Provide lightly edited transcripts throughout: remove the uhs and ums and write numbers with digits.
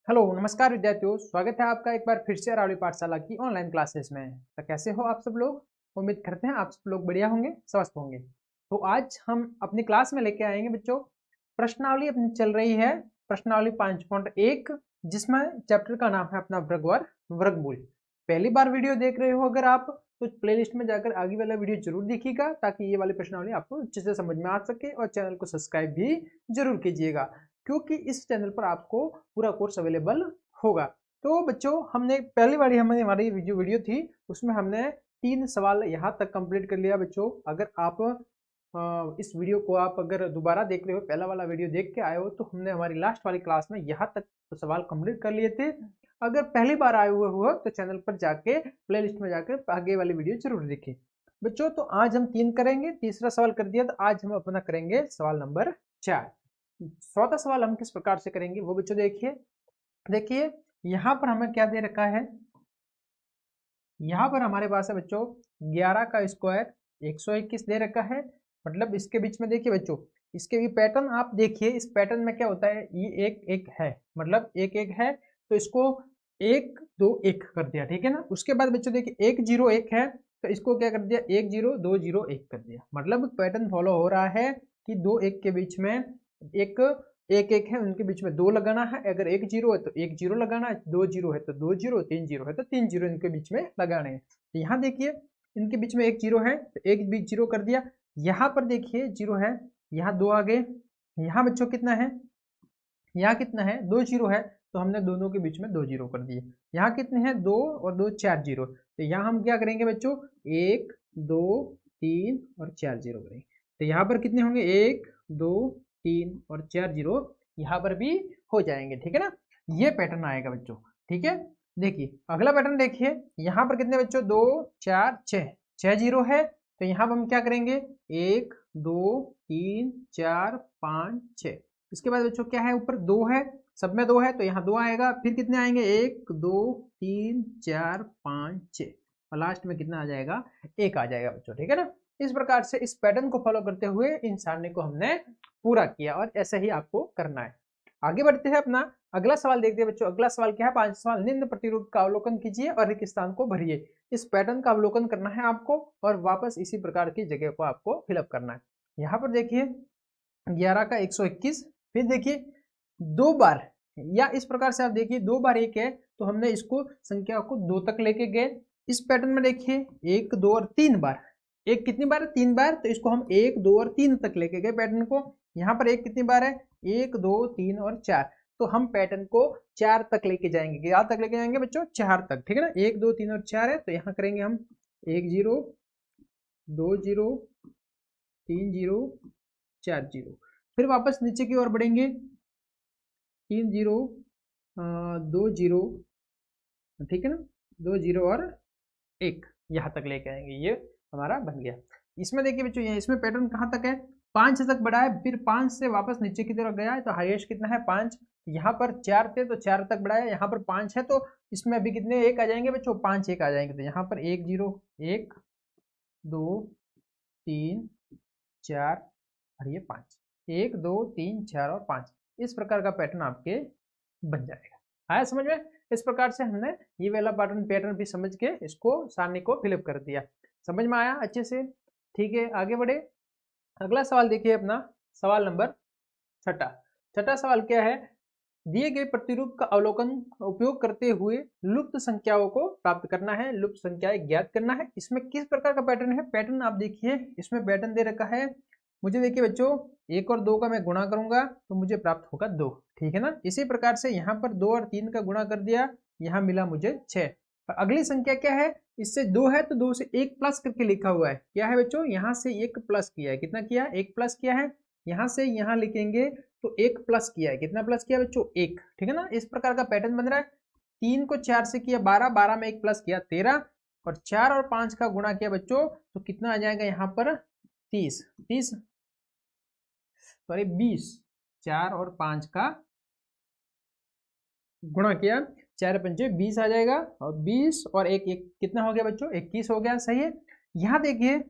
Hello नमस्कार विद्यार्थियों, स्वागत है आपका एक बार फिर से अरावली पाठशाला की ऑनलाइन क्लासेस में। तो कैसे हो आप सब लोग? उम्मीद करते हैं आप सब लोग बढ़िया होंगे, स्वस्थ होंगे। तो आज हम अपनी क्लास में लेके आएंगे बच्चों, प्रश्नावली अपनी चल रही है प्रश्नावली 5.1, जिसमें चैप्टर का नाम है अपना वर्गवार वर्गमूल। पहली बार वीडियो देख रहे हो अगर आप, तो प्लेलिस्ट में जाकर आगे वाला वीडियो जरूर देखिएगा ताकि ये वाली प्रश्नावली आपको अच्छे से समझ में आ सके, और चैनल को सब्सक्राइब भी जरूर कीजिएगा क्योंकि इस चैनल पर आपको पूरा कोर्स अवेलेबल होगा। तो बच्चों, हमने पहली बार हमारी जो वीडियो थी उसमें हमने 3 सवाल यहाँ तक कंप्लीट कर लिया बच्चों। अगर आप इस वीडियो को आप अगर दोबारा देख रहे हो, पहला वाला वीडियो देख के आए हो, तो हमने हमारी लास्ट वाली क्लास में यहाँ तक तो सवाल कंप्लीट कर लिए थे। अगर पहली बार आए हुए हो तो चैनल पर जाके प्लेलिस्ट में जाकर आगे वाली वीडियो जरूर देखें बच्चों। तो आज हम 3 करेंगे, तीसरा सवाल कर दिया, तो आज हम अपना करेंगे सवाल नंबर 4। चौथा सवाल हम किस प्रकार से करेंगे वो बच्चों देखिए। देखिए यहाँ पर हमें क्या दे रखा है, यहाँ पर हमारे पास है बच्चों 11 का स्क्वायर 121 दे रखा है। मतलब इसके बीच में देखिए बच्चों, इसके भी पैटर्न आप देखिए, इस पैटर्न में क्या होता है, ये एक एक है, मतलब एक एक है, तो इसको 1 2 1 कर दिया, ठीक है ना। उसके बाद बच्चों देखिए 1 0 1 है, तो इसको क्या कर दिया, 1 0 2 0 1 कर दिया। मतलब पैटर्न फॉलो हो रहा है कि 2 1 के बीच में एक एक एक है, उनके बीच में 2 लगाना है। अगर 1 0 है तो 1 0 लगाना है, 2 0 है तो 2 0, 3 0 है तो 3 0 इनके बीच में लगाने हैं। तो यहाँ देखिए इनके बीच में 1 0 है तो एक बीच 0 कर दिया। यहाँ पर देखिए 0 है, यहाँ 2 आ गए। यहाँ बच्चों कितना है, यहाँ कितना है, 2 0 है, तो हमने दोनों के बीच में 2 0 कर दिए। यहाँ कितने हैं, 2 और 2 4 0, तो यहाँ हम क्या करेंगे बच्चों, 1 2 3 और 4 0 करेंगे। तो यहाँ पर कितने होंगे, 1 2 3 और 4 0 यहाँ पर भी हो जाएंगे, ठीक है ना। ये पैटर्न आएगा बच्चों, ठीक है। देखिए अगला पैटर्न देखिए, यहाँ पर कितने बच्चों, 2 4 6 0 है, तो यहाँ पर हम क्या करेंगे, 1 2 3 4 5 6। इसके बाद बच्चों क्या है, ऊपर 2 है, सब में 2 है, तो यहाँ 2 आएगा। फिर कितने आएंगे, 1 2 3 4 5 6, और लास्ट में कितना आ जाएगा, 1 आ जाएगा बच्चों, ठीक है ना। इस प्रकार से इस पैटर्न को फॉलो करते हुए इन सारणी को हमने पूरा किया, और ऐसे ही आपको करना है। आगे बढ़ते हैं, अपना अगला सवाल देखते हैं बच्चों। अगला सवाल क्या है, 5 सवाल, निम्न प्रतिरूप का अवलोकन कीजिए और रिक्त स्थान को भरिए। इस पैटर्न का अवलोकन करना है आपको, और वापस इसी प्रकार की जगह को आपको फिलअप करना है। यहाँ पर देखिए 11 का 121, फिर देखिए 2 बार, या इस प्रकार से आप देखिए 2 बार 1 है, तो हमने इसको संख्या को 2 तक लेके गए। इस पैटर्न में देखिए 1 2 और 3 बार, एक कितनी बार है, 3 बार, तो इसको हम 1 2 और 3 तक लेके गए पैटर्न को। यहाँ पर एक कितनी बार है, 1 2 3 और 4, तो हम पैटर्न को 4 तक लेके जाएंगे। क्या तक लेके जाएंगे बच्चों, 4 तक, ठीक है ना। 1 2 3 और 4 है, तो यहाँ करेंगे हम 1 0 2 0 3 0 4 0। फिर वापस नीचे की ओर बढ़ेंगे, 3 0 2 0, ठीक है ना, 2 0 और 1 यहाँ तक लेके आएंगे, ये हमारा बन गया। इसमें देखिए बच्चों, ये इसमें पैटर्न कहाँ तक है, 5 तक बढ़ा है, फिर 5 से वापस नीचे की तरफ गया है, तो हाईएस्ट कितना है, 5। यहाँ पर 4 थे तो 4 तक बढ़ाया, यहाँ पर 5 है, तो इसमें अभी कितने 1 आ जाएंगे बच्चों, 5 1 आ जाएंगे। तो यहाँ पर 1 0 1 2 3 4 और ये 5, 1 2 3 4 और 5, इस प्रकार का पैटर्न आपके बन जाएगा। आया समझ में? इस प्रकार से हमने ये वाला पैटर्न पैटर्न भी समझ के इसको सारणी को फिलअप कर दिया। समझ में आया अच्छे से? ठीक है, आगे बढ़े। अगला सवाल देखिए अपना, सवाल नंबर 6। छठा सवाल क्या है, दिए गए प्रतिरूप का अवलोकन उपयोग करते हुए लुप्त संख्याओं को प्राप्त करना है, लुप्त संख्याएं ज्ञात करना है। इसमें किस प्रकार का पैटर्न है, पैटर्न आप देखिए, इसमें पैटर्न दे रखा है मुझे, देखिए बच्चों 1 और 2 का मैं गुणा करूंगा तो मुझे प्राप्त होगा 2, ठीक है ना। इसी प्रकार से यहाँ पर 2 और 3 का गुणा कर दिया, यहाँ मिला मुझे 6। और अगली संख्या क्या है, इससे 2 है तो 2 से 1 प्लस करके लिखा हुआ है, क्या है बच्चों, यहाँ से 1 प्लस किया है, कितना किया, 1 प्लस किया है। यहाँ से यहाँ लिखेंगे तो 1 प्लस किया है, कितना प्लस किया बच्चों, 1, ठीक है ना। इस प्रकार का पैटर्न बन रहा है। 3 को 4 से किया 12, 12 में 1 प्लस किया 13, और 4 और 5 का गुणा किया बच्चों, तो कितना आ जाएगा यहाँ पर 30, 30 सॉरी 20, 4 और 5 का गुणा किया, 4 पंचे 20 आ जाएगा, और 20 और 1 1 कितना हो गया बच्चों, 21 हो गया, सही है। यहाँ देखिए,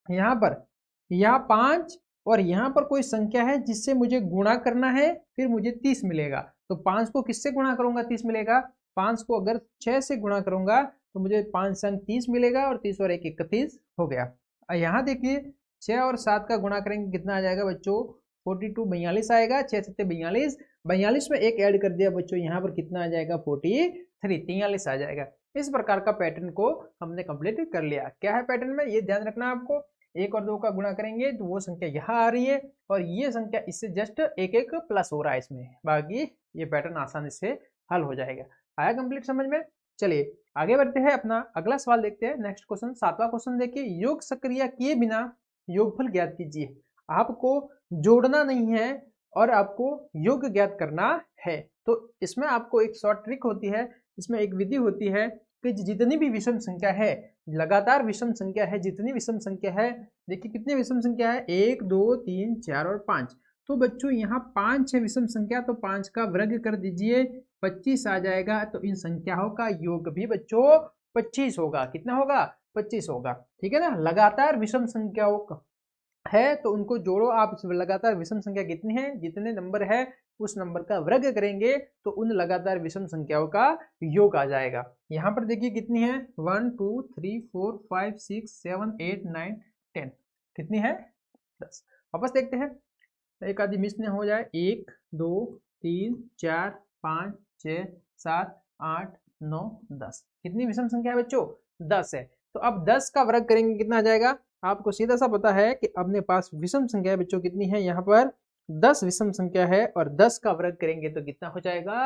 यहाँ पर यहाँ 5 और यहाँ पर कोई संख्या है जिससे मुझे गुणा करना है, फिर मुझे 30 मिलेगा। तो 5 को किससे गुणा करूंगा 30 मिलेगा, 5 को अगर 6 से गुणा करूंगा तो मुझे 5 संग 30 मिलेगा और 30 और 1 31 हो गया। यहाँ देखिए 6 और 7 का गुणा करेंगे कितना आ जाएगा बच्चों, 42 42 आएगा, 6 7 42, 42 में एक ऐड कर दिया बच्चों, यहाँ पर कितना आ जाएगा 43 43 आ जाएगा। इस प्रकार का पैटर्न को हमने कंप्लीट कर लिया। क्या है पैटर्न में, ये ध्यान रखना आपको, 1 और 2 का गुणा करेंगे तो वो संख्या यहाँ आ रही है और ये संख्या इससे जस्ट एक एक प्लस हो रहा है इसमें, बाकी ये पैटर्न आसानी से हल हो जाएगा। आया कंप्लीट समझ में। चलिए आगे बढ़ते हैं, अपना अगला सवाल देखते हैं। नेक्स्ट क्वेश्चन 7वां क्वेश्चन देखिए, योग सक्रिय किए बिना योगफल ज्ञात कीजिए। आपको जोड़ना नहीं है और आपको योग ज्ञात करना है। तो इसमें आपको एक शॉर्ट ट्रिक होती है, इसमें एक विधि होती है कि जितनी भी विषम संख्या है, लगातार विषम संख्या है, जितनी विषम संख्या है, देखिए कितनी विषम संख्या है 1 2 3 4 और 5। तो बच्चों यहाँ 5 है विषम संख्या, तो 5 का वर्ग कर दीजिए 25 आ जाएगा। तो इन संख्याओं का योग भी बच्चों 25 होगा। कितना होगा 25 होगा, ठीक है ना। लगातार विषम संख्याओं का है तो उनको जोड़ो आप, लगातार विषम संख्या कितनी है, जितने नंबर है उस नंबर का वर्ग करेंगे तो उन लगातार विषम संख्याओं का योग आ जाएगा। यहाँ पर देखिए कितनी है 1 2 3 4 5 6 7 8 9 10, कितनी है 10। वापस देखते हैं, एक आदि मिस न हो जाए, 1 2 3 4 5 6 7 8 9 10, कितनी विषम संख्या है बच्चों 10 है। तो अब 10 का वर्ग करेंगे कितना आ जाएगा, आपको सीधा सा पता है कि अपने पास विषम संख्या बच्चों कितनी है, यहाँ पर 10 विषम संख्या है और 10 का वर्ग करेंगे तो कितना हो जाएगा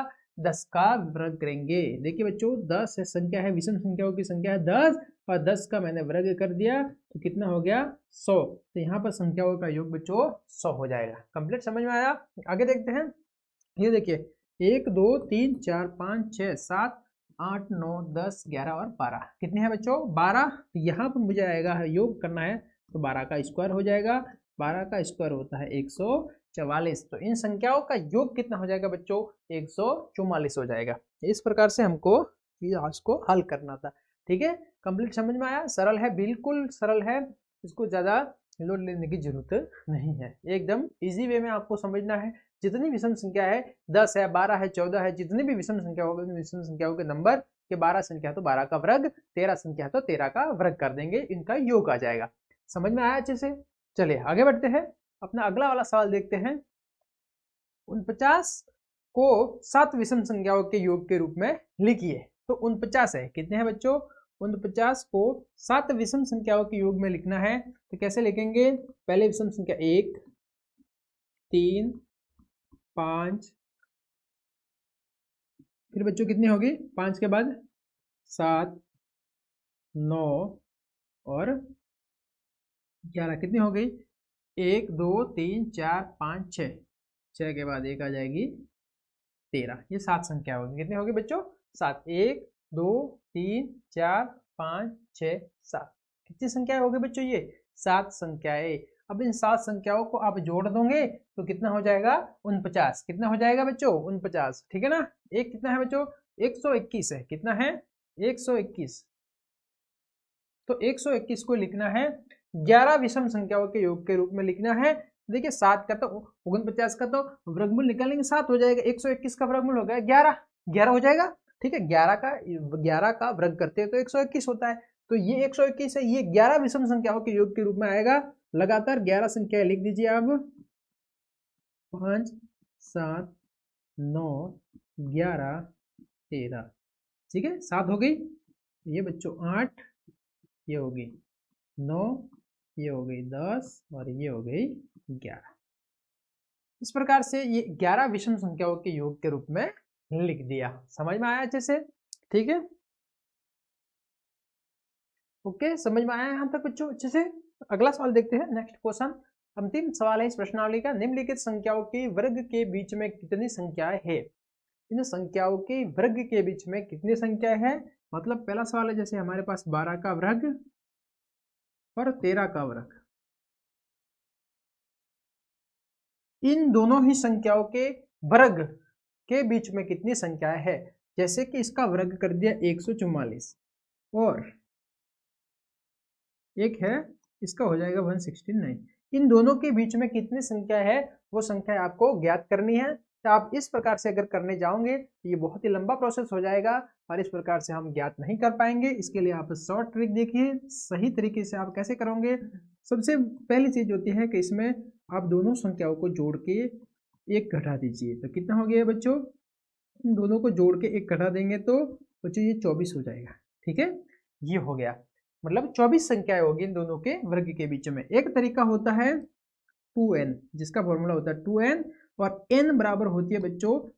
10 का वर्ग करेंगे। देखिए बच्चों 10 है संख्या है, विषम संख्याओं की संख्या है 10 और 10 का मैंने वर्ग कर दिया तो कितना हो गया 100। तो यहाँ पर संख्याओं का योग बच्चों 100 हो जाएगा। कंप्लीट समझ में आया। आगे देखते हैं, ये देखिए 1 2 3 4 5 6 7 8 9 10 11 और 12, कितने हैं बच्चों 12। तो यहाँ पर मुझे आएगा योग करना है तो 12 का स्क्वायर हो जाएगा, 12 का स्क्वायर होता है 144। तो इन संख्याओं का योग कितना हो जाएगा बच्चों 144 हो जाएगा। इस प्रकार से हमको आज को हल करना था, ठीक है। कंप्लीट समझ में आया, सरल है, बिल्कुल सरल है, इसको ज़्यादा लोड लेने की जरूरत नहीं है, एकदम इजी वे में आपको समझना है। जितनी विषम संख्या है 10 है 12 है 14 है, जितनी भी विषम संख्या होगी विषम संख्याओं के नंबर के 12 संख्या तो 12 का वर्ग, 13 संख्या तो 13 का वर्ग कर देंगे, इनका योग आ जाएगा। समझ में आया अच्छे से। चलिए आगे बढ़ते हैं, अपना अगला वाला सवाल देखते हैं। 49 को 7 विषम संख्याओं के योग के रूप में लिखिए। तो 49 है, कितने हैं बच्चों 49 को 7 विषम संख्याओं के योग में लिखना है तो कैसे लिखेंगे, पहले विषम संख्या 1 3 5, फिर बच्चों कितनी होगी 5 के बाद 7 9 और 11, कितनी हो गई 1 2 3 4 5 6, 6 के बाद 1 आ जाएगी 13, ये 7 संख्या होगी। कितनी होगी बच्चों 7, 1 2 3 4 5 6 7, कितनी संख्याएं होगी बच्चों ये 7 संख्याएं। अब इन 7 संख्याओं को आप जोड़ दोगे तो कितना हो जाएगा 49, कितना हो जाएगा बच्चों 49, ठीक है ना। एक कितना है बच्चों 121 है, कितना है 121। तो 121 को लिखना है 11 विषम संख्याओं के योग के रूप में लिखना है। देखिए 7 का तो 49 का तो वर्गमूल निकालेंगे 7 हो जाएगा, 121 का वर्गमूल हो गया 11, 11 हो जाएगा, ठीक है। 11 का वर्ग करते हैं तो 121 होता है। तो ये 121 है, ये 11 विषम संख्याओं के योग के रूप में आएगा। लगातार 11 संख्याएं लिख दीजिए आप, 5 7 9 11 13, ठीक है 7 हो गई, ये बच्चों 8, ये हो गई 9, ये हो गई 10 और ये हो गई 11। इस प्रकार से ये 11 विषम संख्याओं के योग के रूप में लिख दिया। समझ में आया अच्छे से, ठीक है ओके, समझ में आया यहाँ तक बच्चों अच्छे से। अगला सवाल देखते हैं, नेक्स्ट क्वेश्चन, अंतिम सवाल है इस प्रश्नावली का। निम्नलिखित संख्याओं के वर्ग के बीच में कितनी संख्याएं है, इन संख्याओं के वर्ग के बीच में कितनी संख्याएं है। मतलब पहला सवाल है जैसे हमारे पास 12 का वर्ग और 13 का वर्ग, इन दोनों ही संख्याओं के वर्ग के बीच में कितनी संख्याएं है। जैसे कि इसका वर्ग कर दिया 144 और एक है इसका हो जाएगा 169, इन दोनों के बीच में कितनी संख्या है वो संख्या आपको ज्ञात करनी है। तो आप इस प्रकार से अगर करने जाओगे तो ये बहुत ही लंबा प्रोसेस हो जाएगा और इस प्रकार से हम ज्ञात नहीं कर पाएंगे। इसके लिए आप शॉर्ट ट्रिक देखिए, सही तरीके से आप कैसे करोगे। सबसे पहली चीज होती है कि इसमें आप दोनों संख्याओं को जोड़ के एक घटा दीजिए। तो कितना हो गया बच्चों, इन दोनों को जोड़ के एक घटा देंगे तो बच्चों ये 24 हो जाएगा। ठीक है, ये हो गया, मतलब 24 संख्याएं होगी इन दोनों के वर्ग के बीच में। एक तरीका होता है 2n, जिसका फॉर्मूला होता है 2n, और n बराबर होती है बच्चों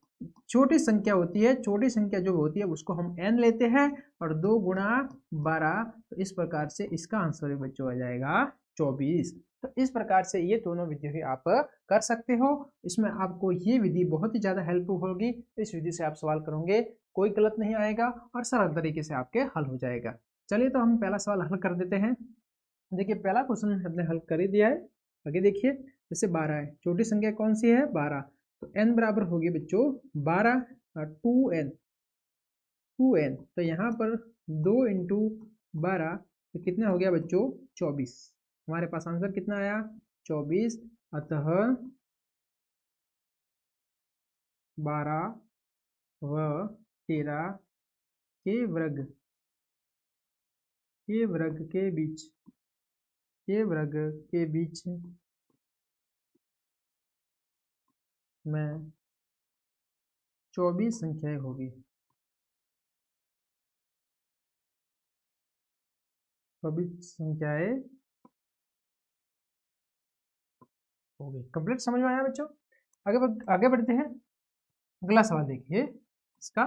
छोटी संख्या होती है, छोटी संख्या जो होती है उसको हम n लेते हैं और 2 गुणा 12, तो इस प्रकार से इसका आंसर बच्चों आ जाएगा 24। तो इस प्रकार से ये दोनों विधि आप कर सकते हो। इसमें आपको ये विधि बहुत ही ज़्यादा हेल्पफुल होगी। इस विधि से आप सवाल करोगे कोई गलत नहीं आएगा और सरल तरीके से आपके हल हो जाएगा। चलिए तो हम पहला सवाल हल कर देते हैं। देखिए पहला क्वेश्चन हमने हल कर ही दिया है। आगे देखिए, जैसे 12 है, छोटी संख्या कौन सी है 12, तो n बराबर होगी बच्चों 12 और 2n, तो यहाँ पर 2 इंटू 12 तो कितना हो गया बच्चों 24। हमारे पास आंसर कितना आया 24। अतः 12 व 13 के वर्ग के बीच में 24 संख्याएं होगी। 24 संख्याएं होगी। कंप्लीट समझ में आया बच्चों? आगे बढ़ते हैं। अगला सवाल देखिए, इसका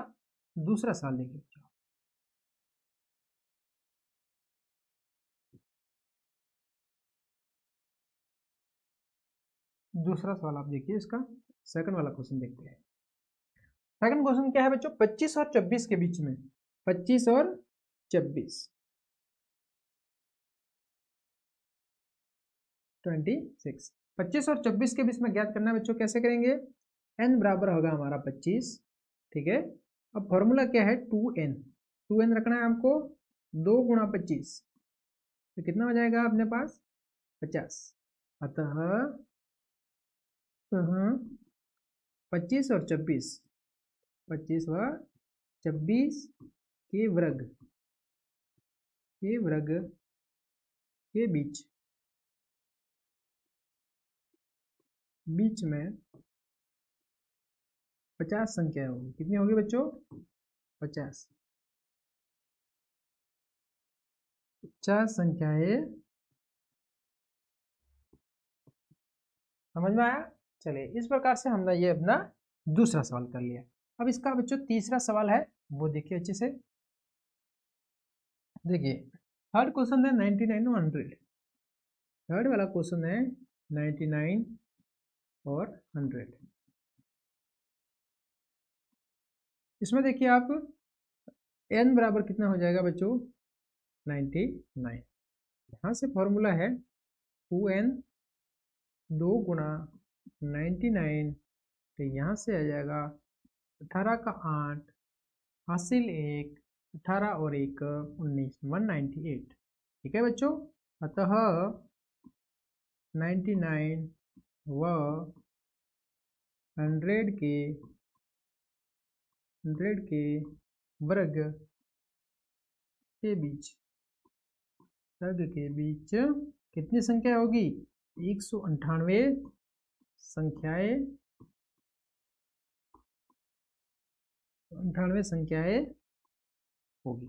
दूसरा सवाल देखिए। दूसरा सवाल आप देखिए, इसका सेकंड वाला क्वेश्चन देखते हैं। सेकंड क्वेश्चन क्या है बच्चों, 25 और 26 के बीच में, 25 और 26 26, 25 और 26 के बीच में ज्ञात करना है बच्चों। कैसे करेंगे, n बराबर होगा हमारा 25, ठीक है। अब फॉर्मूला क्या है 2n रखना है हमको, 2 गुणा 25 तो कितना हो जाएगा अपने पास 50। अतः 25 और 26, 25 व 26 के वर्ग के बीच में 50 संख्या होगी। कितनी होगी बच्चों 50 संख्याएं। समझ में आया? चलिए इस प्रकार से हमने ये अपना दूसरा सवाल कर लिया। अब इसका बच्चों तीसरा सवाल है, वो देखिए अच्छे से। देखिए थर्ड क्वेश्चन है 99 और 100। थर्ड वाला क्वेश्चन है 99 और 100। इसमें देखिए आप n बराबर कितना हो जाएगा बच्चों 99। यहाँ से फॉर्मूला है 2n, 2 गुणा 99, तो यहाँ से आ जाएगा 18 का 8, हासिल 1, 18 और 1 19, 198। ठीक है बच्चों। अतः 99 व 100 के वर्ग के बीच कितनी संख्या होगी 198 संख्याएं होगी।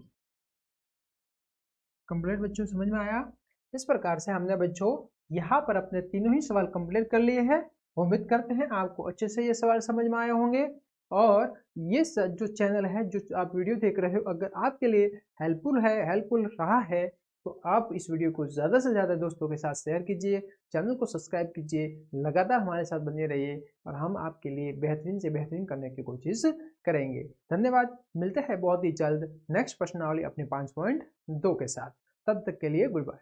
कंप्लीट बच्चों समझ में आया? इस प्रकार से हमने बच्चों यहाँ पर अपने तीनों ही सवाल कंप्लीट कर लिए हैं। उम्मीद करते हैं आपको अच्छे से ये सवाल समझ में आए होंगे। और ये जो चैनल है, जो आप वीडियो देख रहे हो, अगर आपके लिए हेल्पफुल रहा है तो आप इस वीडियो को ज़्यादा से ज़्यादा दोस्तों के साथ शेयर कीजिए, चैनल को सब्सक्राइब कीजिए, लगातार हमारे साथ बने रहिए और हम आपके लिए बेहतरीन से बेहतरीन करने की कोशिश करेंगे। धन्यवाद। मिलते हैं बहुत ही जल्द नेक्स्ट प्रश्नावली अपने 5.2 के साथ। तब तक के लिए गुड बाय।